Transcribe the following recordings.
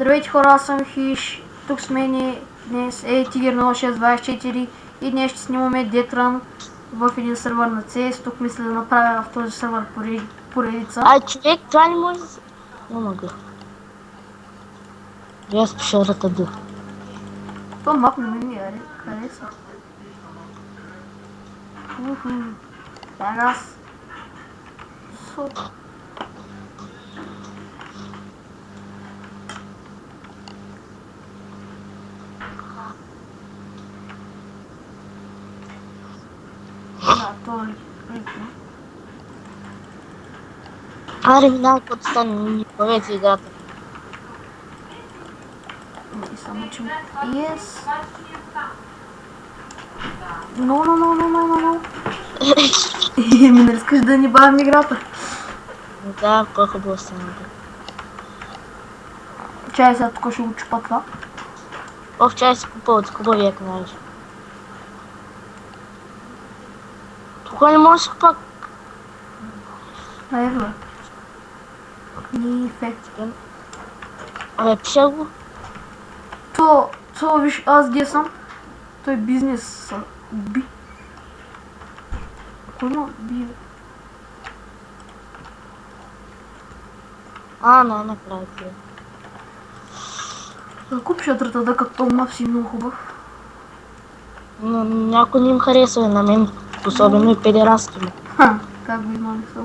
Здравейте хора, аз съм Хиш. Тук с мен днес е Тигър 0624 и днес ще снимаме Детран в един сервер на CS. Тук мисля да направя в този сервер поредица. Ай, човек, това не може да се... Не мога. Я спеша ръката. То мап не ми хареса. Сега аз... Да, то е липно. Аре, минава, като стане, ни повече играта. Не, само че... Yes! No. Ми не искаш да ни бавим играта. Да, по-хубаво стане. Чай сега тук ще го чупа това. Ох, чай си купа хубави, ако знаеш. Тук не можеш да купа. Айде, бе. Ни ефект. Абе, пиша го. То, виж, аз где съм? Той бизнес би. Кой има би? Накрая ти. Да купиш ятрата, да като мап си много хубав. Но някой не им харесва на мен, особено и педерастки му. Как го има мисъл?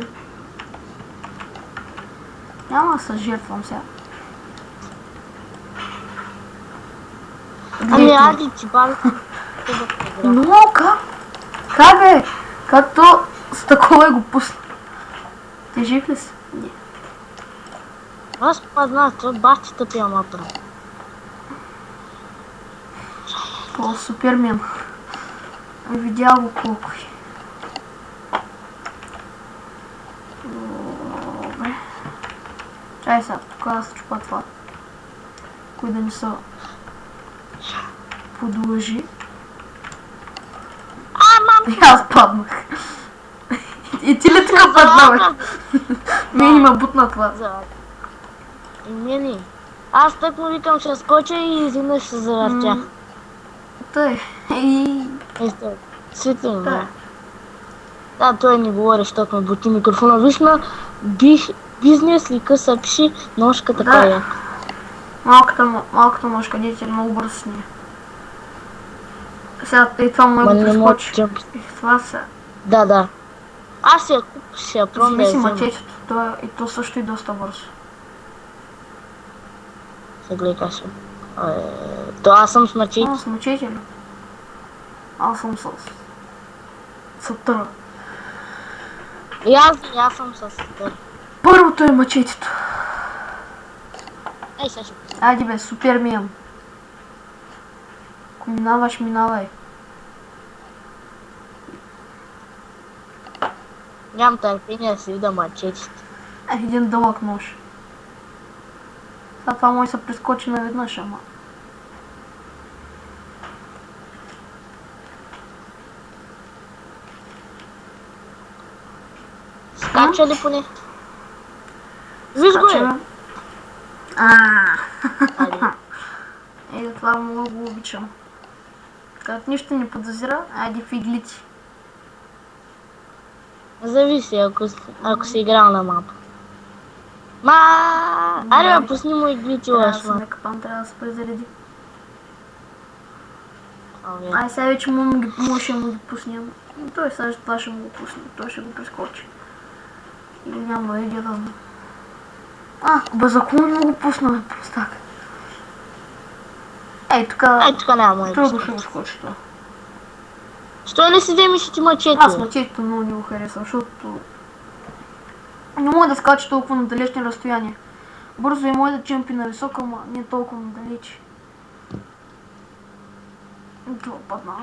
Няма да се жертвам сега. Ами, ади ти бали. Но как бе? Като с такова го пусна. Ти жив ли си? Не. Аз познах, това бахти тъпия мапа. Това е супермен. Видял го колко е. Добре. Чай сега, тук да се чупа това. Кой да не се подлъжи. И аз паднах. И ти ли така падна, бе? Мен има бутна това. Не. Аз так му викам, ще скоча и изведнъж се завъртях. Тъй. И... Светлин, да. Да, той не говори, защото ме бути микрофона. Виж на бизнес ли къса пиши, ножка така е. Малката ножка, дете, много бързо с нея. Сега и това му е го прескочи. И това са... Да. Аз ще я пробвам да я взема. Мачетето, и то също и доста бързо. Сега гледай съм. То аз съм с мачете. С мачете ли? Аз съм с сатъра. И аз съм с сатъра. Първото е мачетето. Ей, сега ще пусна. Айде бе, супермен. Ако минаваш, минавай. Нямам търпение да си видя мачетите. Един дълъг нож. Това може да се прескочи наведнъж, ама. Скача ли поне? Виж го е! Това много го обичам. Като нищо не подозира, айде в иглици. Зависи, ако си играл на мапа. Аре бе, пусни му иглици лъж, ма. Трябва да се презареди. Ай, сега вече може да му ги пуснем. Той сега това ще му го пусне, той ще го прескочи. Или няма идея да знам. Беззаконно му го пусна, простак. Ей, тук няма трудно ще го скочи това. Що ли си вземеш ти мачете? Аз мачетето много не го харесвам, защото не мога да скача толкова на далечни разстояния. Бързо може да чемпи на висока, ама не толкова надалеч. Това падна.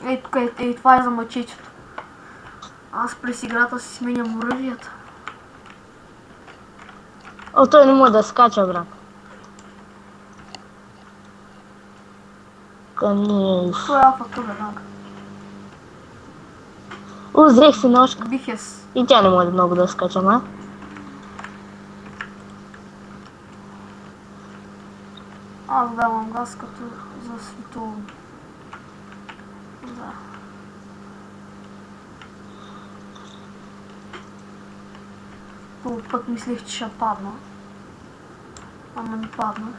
Ей, тук това е за мачетето. Аз през играта си сменям оръжията. Той не може да скача, брат. Конечно. Това е алфа веднага. Взех си ножка. Бихес. И тя не може много да скача, ма. Аз давам газ като за световно. Да. Този път мислех, че ще падна. Ама не паднах.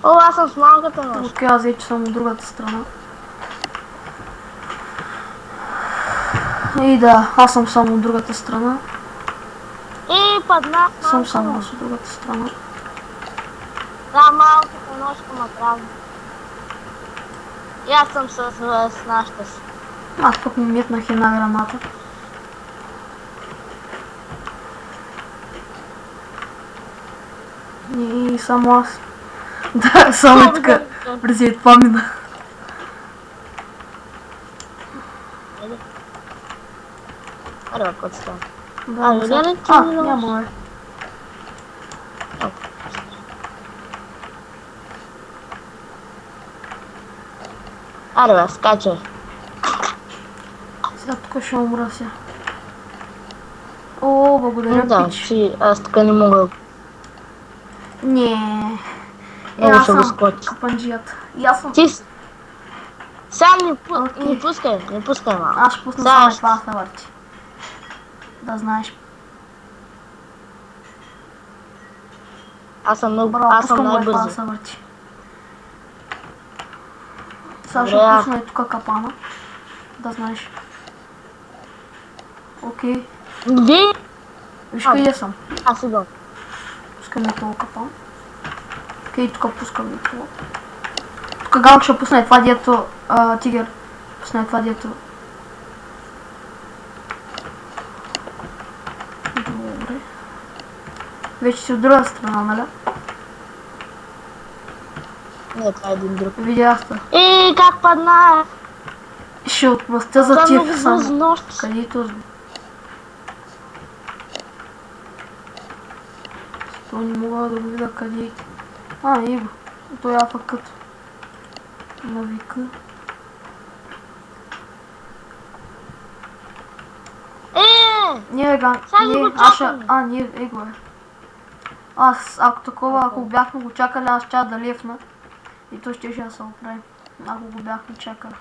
О, аз съм с малката ножка. Окей, аз вече съм от другата страна. И да, аз съм само от другата страна. И падна Съм само аз от другата страна. Да, малката ножка ма трябва. И аз съм с нашата си. Аз пък му метнах една граната. И само аз. Да, само и така. През това мина. Аре, бе, какво става? Да, видя ли ти няма бе. Аре, бе, скачай. Сега тук ще умра сега. О, благодаря, Да, пич. си, аз така не мога. Не. Много Аз ще го съм скочи. капанджията. И аз съм. Ти сам не Окей. пускай малко. Аз ще пусна Сега само ще- това да се върти. Да знаеш. Аз съм много, Браво, аз съм пускам го това да най-бързи. се върти. Сега ще Добре. пусна и тук капана. Да знаеш. Окей. Где? Виж къде съм. Аз идвам. Пускам и това капан. Окей, тук пускам и това. Тук Галк ще пусне това дието. Тигър. Пусне това дието. Добре. Вече си от друга страна, нали? Не, това е един друг. Видях те. Как падна? Ще отмъстя за Това е много тия бързо само. нощ. Където... То не мога да го видя къде е. Его. Той е като навика. Не, Ган. Сега ли го чакаме? Не, его е. Ако такова, ако бяхме го чакали, аз ще да лефна. И то ще да се оправи. Ако го бяхме чакали.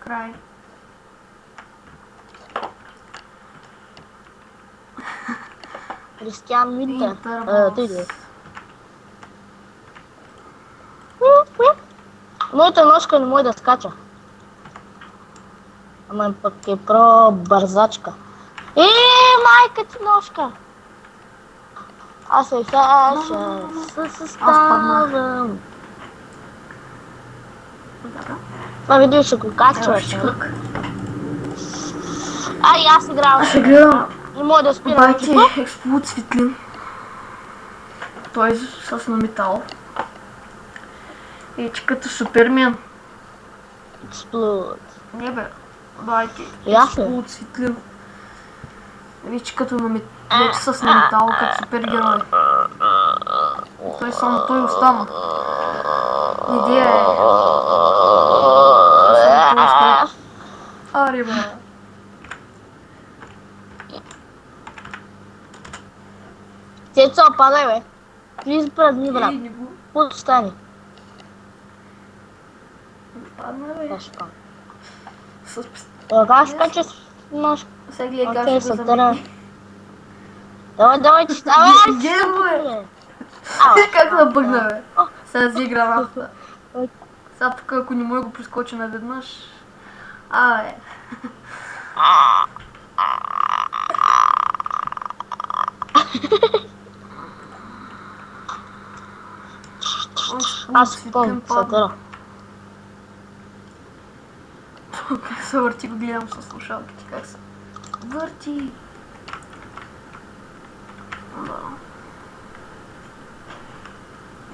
Край. Кристиан Винтер. Интервал. Ти моята ножка не може да скача. Ама пък е бързачка. Майка ти ножка! Аз се съставам. Това видео ще го качваш. Аз играм. Аз ще гледам. Не мога да спирам. Байте експлод светлин. Той е с на метал. И че като Супермен. Експлод. Не бе, байте Ясно. експлод светлин. Вече като вече с на метал, като супергерой. И той само той остана. Идея е. Аре бе. Цецо, падай бе. Влизай пред ми, брат. Не го Пут стани. падна бе. Аз ще падна. С Така скача с ножка. сега гледай как Окей, ще го сътера. замени. Давай, че става. Гербо е! Как да бъгна бе? Сега си игра рафта. Сега тук ако не мога го прескоча наведнъж. Абе. Аз спомням, сътера. Как се върти, го гледам със слушалките, как се върти. Да.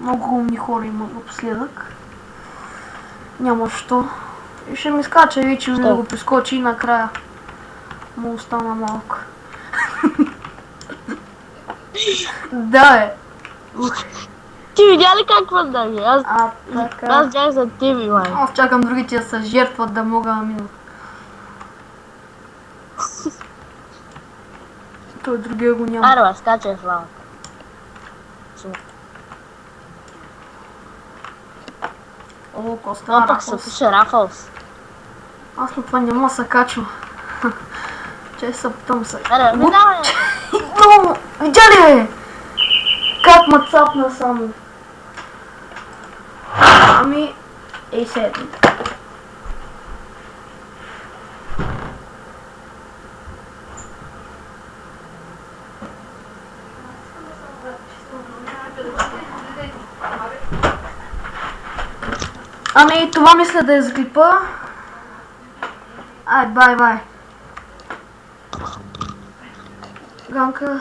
Много умни хора има напоследък. Няма що. И ще ми скача вече Що? да го прескочи и накрая. Му остана малко. Да, бе. Ти видя ли как върнаги? Аз Така. бях за тебе, май. Аз чакам другите да се жертват да мога да мина. Той другия го няма. Аре, бе, скачай в лавата. О, Коста, Това пък се Рафалс. пише Рафалс. Аз на това няма да се качвам. Че се потом се... Аре, минавай! Но, видя ли бе? Как ма цапна само. Ами, ей седми. Ами, това мисля да е за клипа. Ай, бай. Ганка.